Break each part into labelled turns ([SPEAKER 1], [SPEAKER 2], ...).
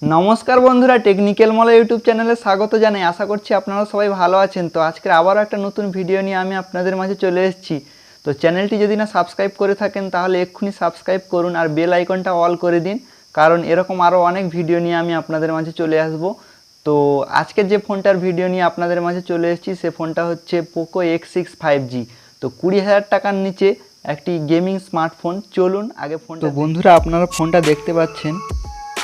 [SPEAKER 1] নমস্কার বন্ধুরা, টেকনিক্যাল মল ইউটিউব চ্যানেলে স্বাগত জানাই। আশা করছি আপনারা সবাই ভালো আছেন। তো আজকে আবারও একটা নতুন ভিডিও নিয়ে আমি আপনাদের মাঝে চলে এসেছি। তো চ্যানেলটি যদি না সাবস্ক্রাইব করে থাকেন তাহলে এক্ষুনি সাবস্ক্রাইব করুন আর বেল আইকনটা অল করে দিন, কারণ এরকম আরও অনেক ভিডিও নিয়ে আমি আপনাদের মাঝে চলে আসব। তো আজকের যে ফোনটার ভিডিও নিয়ে আপনাদের মাঝে চলে এসেছি সে ফোনটা হচ্ছে পোকো X6 5G। তো 20,000 টাকার নিচে একটি গেমিং স্মার্টফোন। চলুন আগে ফোনটা। তো বন্ধুরা, আপনারা ফোনটা দেখতে পাচ্ছেন,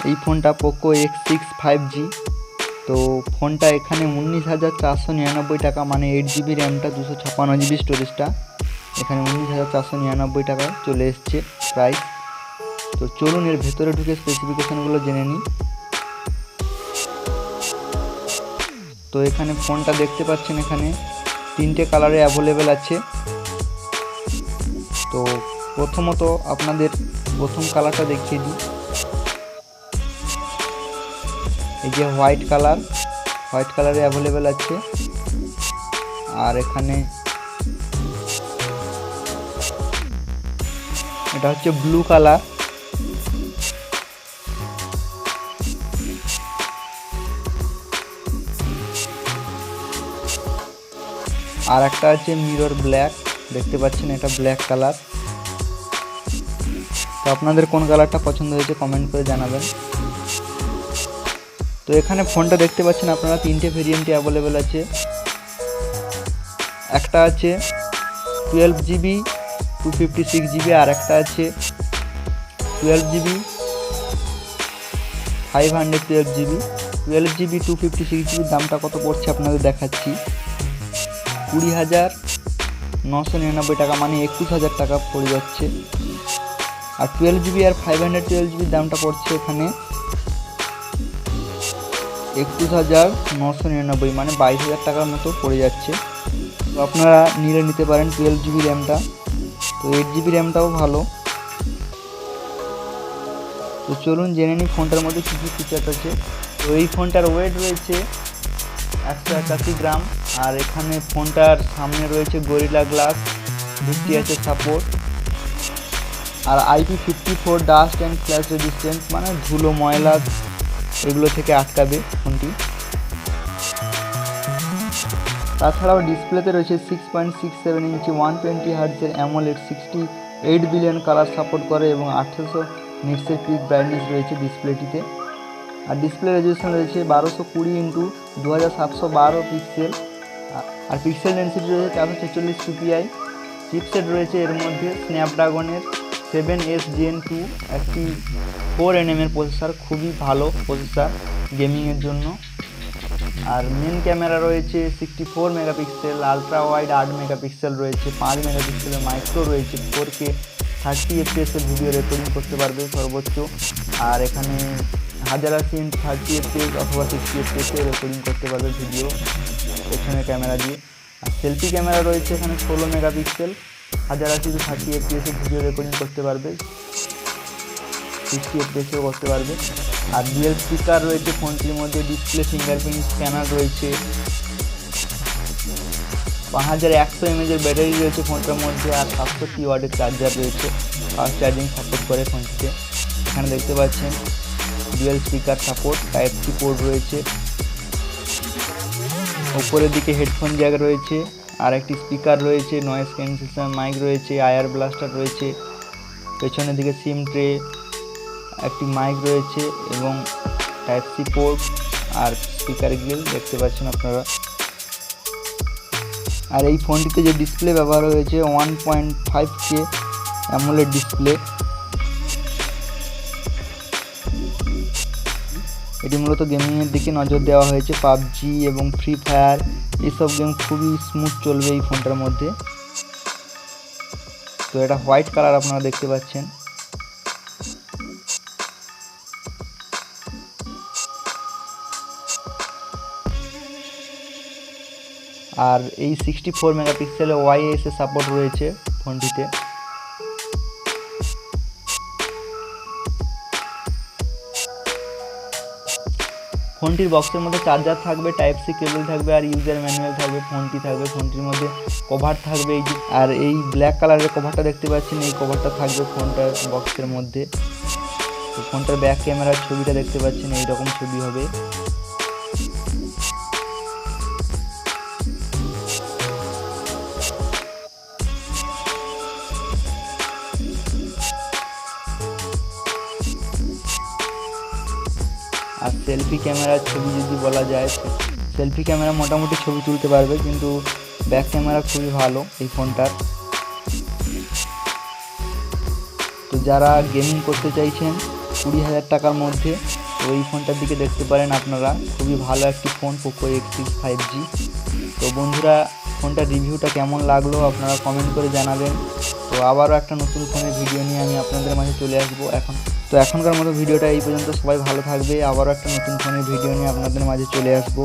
[SPEAKER 1] এই ফোনটা পোকো X6 5G। তো ফোনটা এখানে 19,499 টাকা, মানে 8GB র্যামটা, 256GB স্টোরেজটা এখানে 19,499 টাকায় চলে এসছে প্রাইস। তো চলুন এর ভেতরে ঢুকে স্পেসিফিকেশানগুলো জেনে নিই। তো এখানে ফোনটা দেখতে পাচ্ছেন, এখানে 3টে কালারে অ্যাভেলেবেল আছে। তো প্রথমত আপনাদের প্রথম কালারটা দেখিয়ে দিই। এই যে হোয়াইট কালারে অ্যাভেলেবেল আছে। আর এখানে এটা হচ্ছে ব্লু কালার। আর একটা আছে মিরর ব্ল্যাক, দেখতে পাচ্ছেন এটা ব্ল্যাক কালার। তো আপনাদের কোন কালারটা পছন্দ হয়েছে কমেন্ট করে জানাবেন। তো এখানে ফোনটা দেখতে পাচ্ছেন আপনারা 3টে ভেরিয়েন্টে অ্যাভেলেবেল আছে। একটা আছে 12GB 256GB, আর একটা আছে 12GB 512GB। 12GB 256GB দামটা কত পড়ছে আপনাদের দেখাচ্ছি। 20,999 টাকা, মানে 21,000 টাকা পড়ে যাচ্ছে। আর 12GB আর 512GB দামটা পড়ছে এখানে 21,999, মানে 22,000 টাকার মতো পড়ে যাচ্ছে। তো আপনারা নিতে পারেন 12GB র্যামটা। তো 8GB র্যামটাও ভালো। তো চলুন জেনে নিই ফোনটার মধ্যে কী কী ফিচার্স আছে। তো এই ফোনটার ওয়েট রয়েছে 181 গ্রাম। আর এখানে ফোনটার সামনে রয়েছে গরিলা গ্লাস, 50 আছে সাপোর্ট। আর IP54 dust and splash resistance, মানে ধুলো ময়লা এগুলো থেকে আটকাবে ফোনটি। তাছাড়াও ডিসপ্লেতে রয়েছে 6.67 ইঞ্চি 120 Hz AMOLED, 68 billion colour support করে এবং 1800 নিটসের পিক ব্রাইটনেস রয়েছে ডিসপ্লেটিতে। আর ডিসপ্লে রেজলিউশন রয়েছে 1220x2712 পিক্সেল। আর পিক্সেল ডেন্সিটি রয়েছে 446 ppi। চিপসেট রয়েছে এর মধ্যে স্ন্যাপড্রাগনের 7S Gen 2, একটি 4nm এর প্রসেসর, খুবই ভালো প্রসেসর গেমিংয়ের জন্য। আর মেন ক্যামেরা রয়েছে 64 মেগাপিক্সেল, আলট্রা ওয়াইড 8 মেগাপিক্সেল রয়েছে, 5 মেগাপিক্সেলের মাইক্রো রয়েছে, 4K 30 FPS এর ভিডিও রেকর্ডিং করতে পারবে সর্বোচ্চ। আর এখানে 1080x30 FPS অথবা 60 FPS এ রেকর্ডিং করতে পারবে ভিডিও পেছনে ক্যামেরা দিয়ে। আর সেলফি ক্যামেরা রয়েছে এখানে 16 মেগাপিক্সেল, 1080x30 FPS এ ভিডিও রেকর্ডিং করতে পারবে, 60 FPS এও করতে পারবে। আর ডুয়াল স্পিকার রয়েছে ফোনটির মধ্যে, ডিসপ্লে ফিঙ্গারপ্রিন্ট স্ক্যানার রয়েছে, 5100 mAh এর ব্যাটারি রয়েছে ফোনটার মধ্যে। আর 730 ওয়াটের চার্জার রয়েছে, ফাস্ট চার্জিং সাপোর্ট করে ফোনটিতে। এখানে দেখতে পাচ্ছেন dual speaker support, type-C port রয়েছে, উপরের দিকে হেডফোন জ্যাক রয়েছে, আর একটি স্পিকার রয়েছে, নয়েজ ক্যান্সেলেশন মাইক রয়েছে, আয়ার ব্লাস্টার রয়েছে, পেছনের দিকে সিম ট্রে, একটি মাইক রয়েছে এবং টাইপ-সি পোর্ট আর স্পিকার গ্রিল দেখতে পাচ্ছেন আপনারা। আর এই ফোনটিতে যে ডিসপ্লে ব্যবহার হয়েছে 1.5K অ্যামোলেড ডিসপ্লে। এটি মূলত গেমিংয়ের দিকে নজর দেওয়া হয়েছে। পাবজি এবং ফ্রি ফায়ার এইসব গেম খুবই স্মুথ চলবে এই ফোনটার মধ্যে। তো এটা হোয়াইট কালার আপনারা দেখতে পাচ্ছেন। আর এই 64 মেগাপিক্সেলের OIS সাপোর্ট রয়েছে ফোনটিতে। ফোনটির বক্সের মধ্যে চার্জার থাকবে, টাইপ-সি কেবল থাকবে, আর ইউজার ম্যানুয়াল থাকবে, ফোনটি থাকবে, ফোনটির মধ্যে কভার থাকবে। এই যে আর এই ব্ল্যাক কালারের কভারটা দেখতে পাচ্ছেন, এই কভারটা থাকবে ফোনটার বক্সের মধ্যে। তো ফোনটার ব্যাক ক্যামেরার ছবিটা দেখতে পাচ্ছেন, এইরকম ছবি হবে। আর সেলফি ক্যামেরার ছবি যদি বলা যায়, সেলফি ক্যামেরা মোটামুটি ছবি তুলতে পারবে, কিন্তু ব্যাক ক্যামেরা খুবই ভালো এই ফোনটার। তো যারা গেমিং করতে চাইছেন 20,000 টাকার মধ্যে, তো এই ফোনটার দিকে দেখতে পারেন আপনারা। খুবই ভালো একটি ফোন পোকো X6 5G। তো বন্ধুরা, ফোনটার রিভিউটা কেমন লাগলো আপনারা কমেন্ট করে জানাবেন। তো আবারও একটা নতুন ফোনের ভিডিও নিয়ে আমি আপনাদের মাঝে চলে আসবো। এখনকার মতো ভিডিওটা এই পর্যন্ত। সবাই ভালো থাকবে। আবারও একটা নতুন ফোনের ভিডিও নিয়ে আপনাদের মাঝে চলে আসবো।